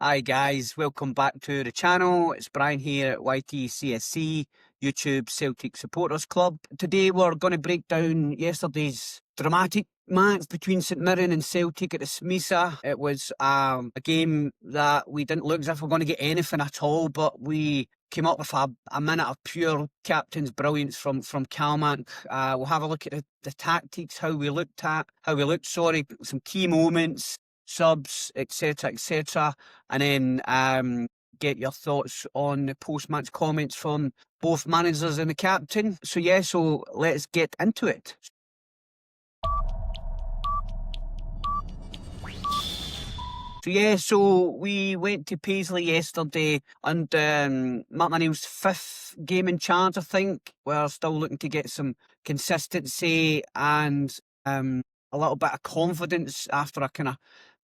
Hi guys, welcome back to the channel. It's Brian here at YTCSC, YouTube Celtic Supporters Club. Today we're going to break down yesterday's dramatic match between St Mirren and Celtic at the Smisa. It was a game that we didn't look as if we were going to get anything at all, but we came up with a minute of pure captain's brilliance from Callum. We'll have a look at the tactics, how we looked, some key moments, subs, etc., and then get your thoughts on the post-match comments from both managers and the captain. So let's get into it. So we went to Paisley yesterday and Martin O'Neill's 5th game in charge, I think. We're still looking to get some consistency and a little bit of confidence after a kind of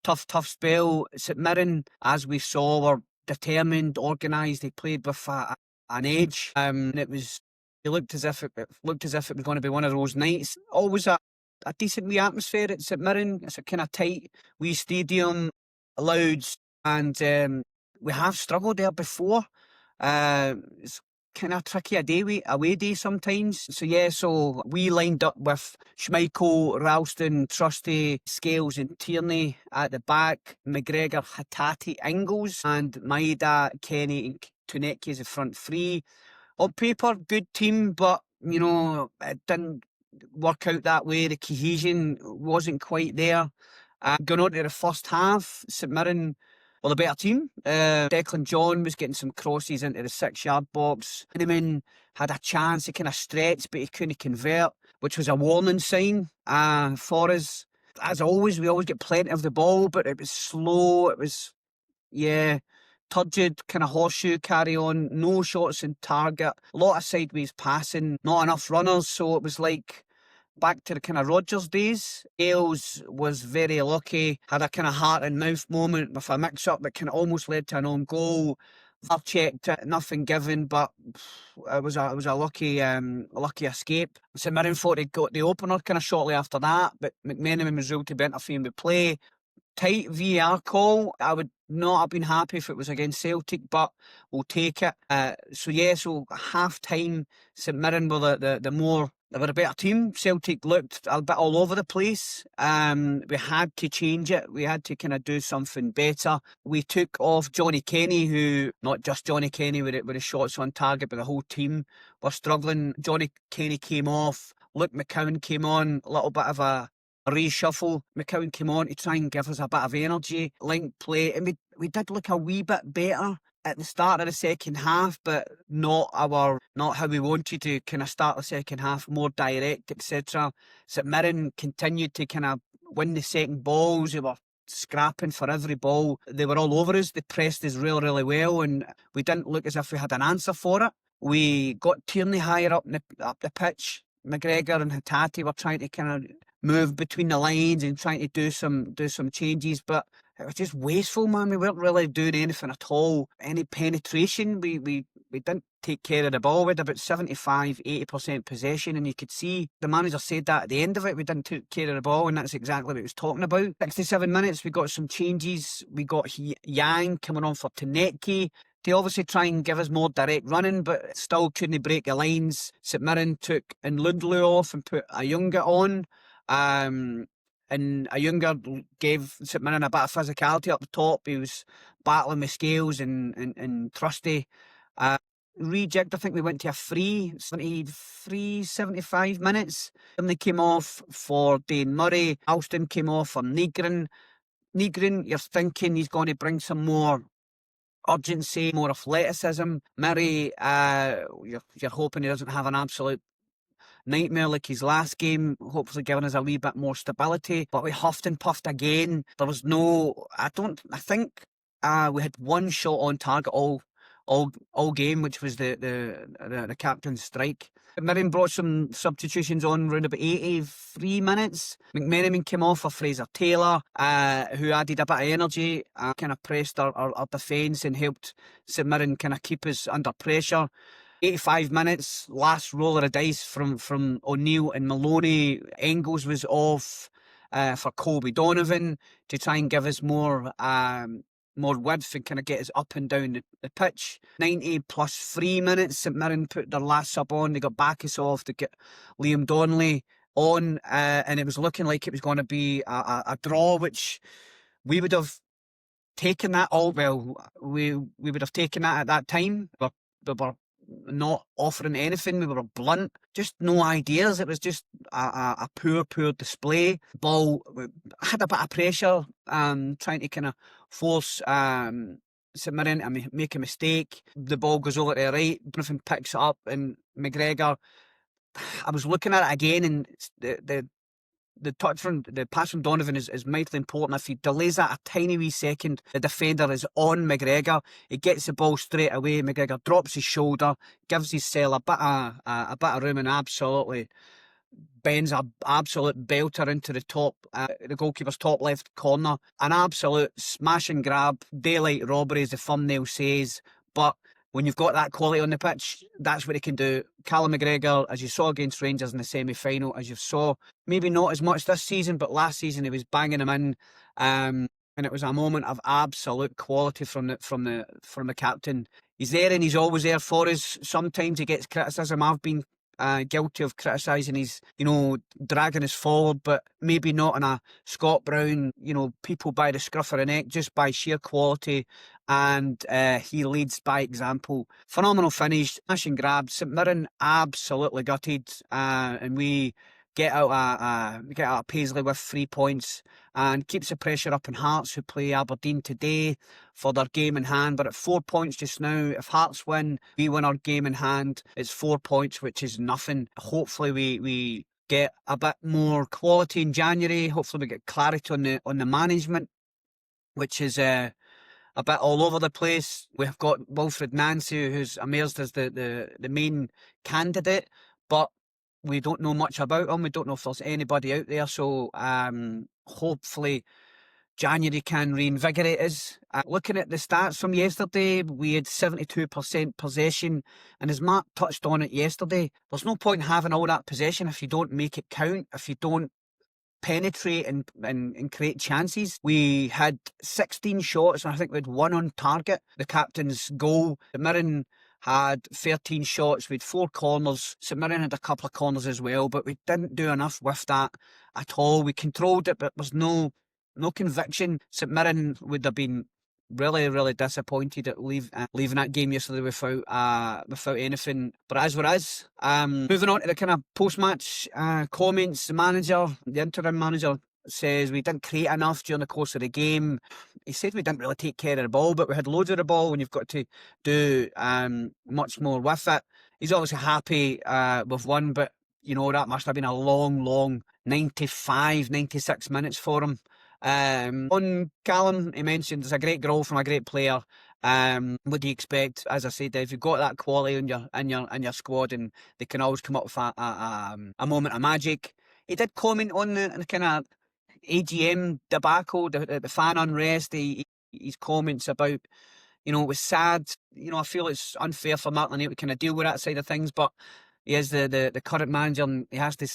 tough spell. St Mirren, as we saw, were determined, organised. They played with an edge. It looked as if it was going to be one of those nights. Always a decent wee atmosphere at St Mirren. It's a kind of tight wee stadium, loud, and we have struggled there before. It's kind of tricky away day sometimes. So we lined up with Schmeichel, Ralston, Trusty, Scales and Tierney at the back, McGregor, Hatate, Ingles, and Maeda, Kenny and Tuneki as the front three. On paper, good team, but it didn't work out that way. The cohesion wasn't quite there. Going on to the first half, St Mirren were the better team. Declan John was getting some crosses into the 6-yard box. Cinnamon had a chance to kind of stretch, but he couldn't convert, which was a warning sign for us. As always, we always get plenty of the ball, but it was slow. It was, turgid, kind of horseshoe carry on, no shots in target, a lot of sideways passing, not enough runners, so it was like back to the kind of Rodgers days. Ailes was very lucky, had a kind of heart and mouth moment with a mix-up that kind of almost led to an own goal. I checked it, nothing given, but it was a lucky escape. St Mirren thought they got the opener kind of shortly after that, but McMenamin was ruled to be interfering with play. Tight VAR call. I would not have been happy if it was against Celtic, but we'll take it. So half time, St Mirren were they were a better team. Celtic looked a bit all over the place. We had to change it. We had to kind of do something better. We took off Johnny Kenny, who, not just Johnny Kenny with his shots on target, but the whole team were struggling. Johnny Kenny came off. Luke McCowan came on, a little bit of a reshuffle. McCowan came on to try and give us a bit of energy, link play, and we did look a wee bit better at the start of the second half, but not how we wanted to kind of start the second half, more direct, etc. St Mirren continued to kind of win the second balls. They were scrapping for every ball. They were all over us. They pressed us really, really well, and we didn't look as if we had an answer for it. We got Tierney higher up the pitch. McGregor and Hatate were trying to kind of move between the lines and trying to do some changes, but it was just wasteful, man. We weren't really doing anything at all. Any penetration, we didn't take care of the ball. We had about 75-80% possession, and you could see the manager said that at the end of it, we didn't take care of the ball, and that's exactly what he was talking about. 67 minutes, we got some changes. We got Yang coming on for Tuneki to obviously try and give us more direct running, but still couldn't break the lines. St Mirren took Lundlu off and put Ayunga on. And Ayunga gave St Mirren a bit of physicality up the top. He was battling with Scales and Trusty. Reject, I think we went to a free, 75 minutes. And they came off for Dane Murray. Alston came off for Negrin. Negrin, you're thinking he's going to bring some more urgency, more athleticism. Murray, you're hoping he doesn't have an absolute nightmare like his last game, hopefully giving us a wee bit more stability. But we huffed and puffed again. There was I think we had one shot on target all game, which was the captain's strike. Mirren brought some substitutions on around about 83 minutes. McMenamin came off for Fraser Taylor, who added a bit of energy, kind of pressed our defence and helped St Mirren kind of keep us under pressure. 85 minutes, last roll of the dice from O'Neill and Maloney. Engels was off for Colby Donovan to try and give us more more width and kind of get us up and down the pitch. 90 plus 3 minutes, St Mirren put their last sub on. They got Bacchus off to get Liam Donnelly on, and it was looking like it was going to be a draw, which we would have taken that we would have taken that at that time. We were not offering anything. We were blunt, just no ideas. It was just a poor display. Ball had a bit of pressure, trying to kind of force St Mirren to make a mistake. The ball goes over to the right, Griffin picks it up, and McGregor, I was looking at it again, and the touch from the pass from Donovan is mightily important. If he delays that a tiny wee second, the defender is on McGregor. He gets the ball straight away. McGregor drops his shoulder, gives his cell a bit of room, and absolutely bends an absolute belter into the top, the goalkeeper's top left corner. An absolute smash and grab, daylight robbery, as the thumbnail says. But when you've got that quality on the pitch, that's what he can do. Callum McGregor, as you saw against Rangers in the semi-final, as you saw, maybe not as much this season, but last season he was banging them in, and it was a moment of absolute quality from the captain. He's there and he's always there for us. Sometimes he gets criticism. I've been guilty of criticising his, dragging us forward, but maybe not in a Scott Brown, people by the scruff of the neck, just by sheer quality. And he leads by example. Phenomenal finish, smash and grab. St Mirren absolutely gutted, and we get out of Paisley with 3 points, and keeps the pressure up on Hearts, who play Aberdeen today for their game in hand. But at 4 points just now, if Hearts win, we win our game in hand. It's 4 points, which is nothing. Hopefully we get a bit more quality in January. Hopefully we get clarity on the management, which is a bit all over the place. We've got Wilfred Nancy, who's emerged as the main candidate, but we don't know much about him. We don't know if there's anybody out there. So hopefully January can reinvigorate us. Looking at the stats from yesterday, we had 72% possession, and as Mark touched on it yesterday, there's no point in having all that possession if you don't make it count, if you don't penetrate and create chances. We had 16 shots, and I think we had 1 on target. The captain's goal. St Mirren had 13 shots. We had 4 corners. St Mirren had a couple of corners as well, but we didn't do enough with that at all. We controlled it, but there was no conviction. St Mirren would have been really disappointed at leaving that game yesterday without anything. But as we're moving on to the kind of post-match comments, the interim manager says we didn't create enough during the course of the game. He said we didn't really take care of the ball, but we had loads of the ball when you've got to do much more with it. He's obviously happy with one, but that must have been a long 95, 96 minutes for him. On Callum, he mentioned it's a great goal from a great player. What do you expect? As I said, if you've got that quality in your squad, and they can always come up with a moment of magic. He did comment on the kind of AGM debacle, the fan unrest. His comments about, it was sad. I feel it's unfair for Mark Lanier to kind of deal with that side of things, but he is the current manager, and he has to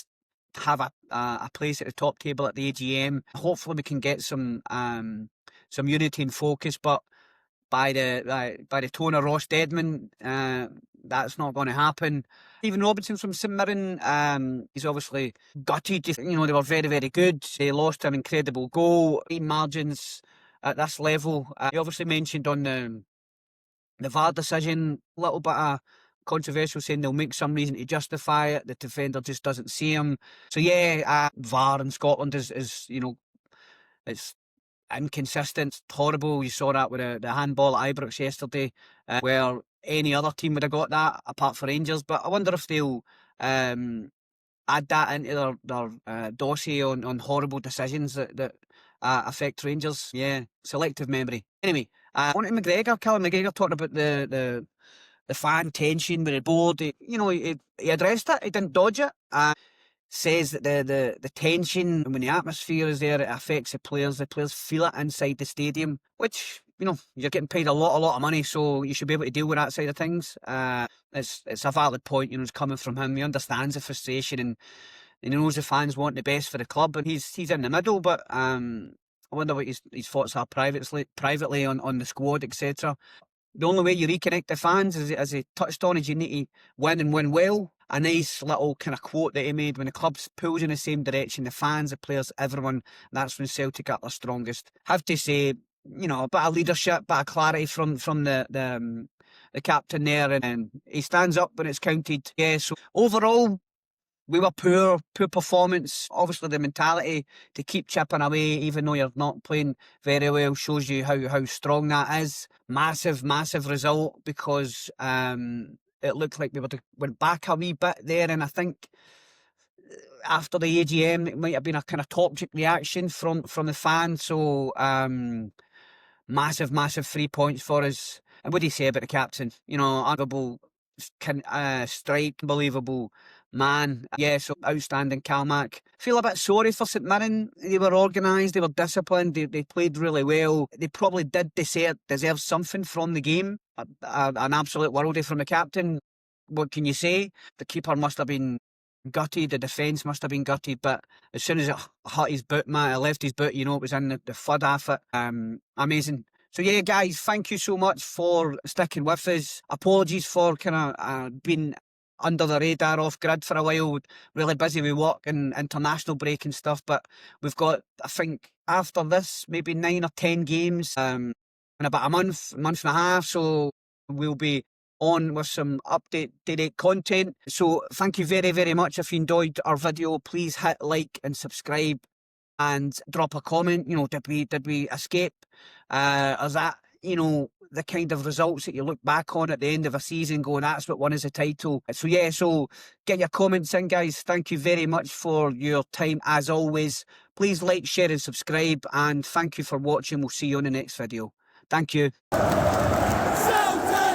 have a place at the top table at the AGM. Hopefully we can get some unity and focus, but by the tone of Ross Deadman, that's not going to happen. Stephen Robinson from St Mirren, he's obviously gutted. They were very good. They lost an incredible goal. Margins at this level. He obviously mentioned on the VAR decision, a little bit of controversial, saying they'll make some reason to justify it. The defender just doesn't see him. So yeah, VAR in Scotland is it's inconsistent. It's horrible. You saw that with the handball at Ibrox yesterday, where any other team would have got that apart from Rangers. But I wonder if they'll add that into their dossier on horrible decisions that affect Rangers. Yeah, selective memory. Anyway, on to McGregor. Callum McGregor talking about the fan tension with the board. He addressed it. He didn't dodge it. Says that the tension, when the atmosphere is there, it affects the players. The players feel it inside the stadium, which, you're getting paid a lot of money, so you should be able to deal with that side of things. It's a valid point, it's coming from him. He understands the frustration, and he knows the fans want the best for the club, and he's in the middle. But I wonder what his thoughts are privately on the squad, etc. The only way you reconnect the fans, as he touched on, is you need to win and win well. A nice little kind of quote that he made: when the club pulls in the same direction, the fans, the players, everyone, that's when Celtic are their strongest. Have to say, you know, a bit of leadership, bit of clarity from the captain there, and he stands up when it's counted. Yeah, so overall, we were poor performance. Obviously, the mentality to keep chipping away, even though you're not playing very well, shows you how strong that is. Massive result, because it looked like we went back a wee bit there, and I think after the AGM, it might have been a kind of toxic reaction from the fans. So massive 3 points for us. And what do you say about the captain? You know, unbelievable strike, unbelievable man. Yeah, so outstanding, Calmac. Feel a bit sorry for St Mirren. They were organised, they were disciplined, they played really well. They probably did deserve something from the game. An absolute worldie from the captain. What can you say? The keeper must have been gutted, the defence must have been gutted, but as soon as it hit his boot, man, it left his boot, you know, it was in the flood off it. Amazing. So yeah, guys, thank you so much for sticking with us. Apologies for kind of being under the radar, off grid for a while. Really busy with work and international break and stuff, but we've got, I think, after this, maybe 9 or 10 games in about a month and a half, so we'll be on with some updated content. So thank you very, very much. If you enjoyed our video, please hit like and subscribe and drop a comment. You know, did we escape? Is that, you know, the kind of results that you look back on at the end of a season going, that's what won us a title? So yeah, so get your comments in, guys. Thank you very much for your time as always. Please like, share and subscribe, and thank you for watching. We'll see you on the next video. Thank you. Celtic!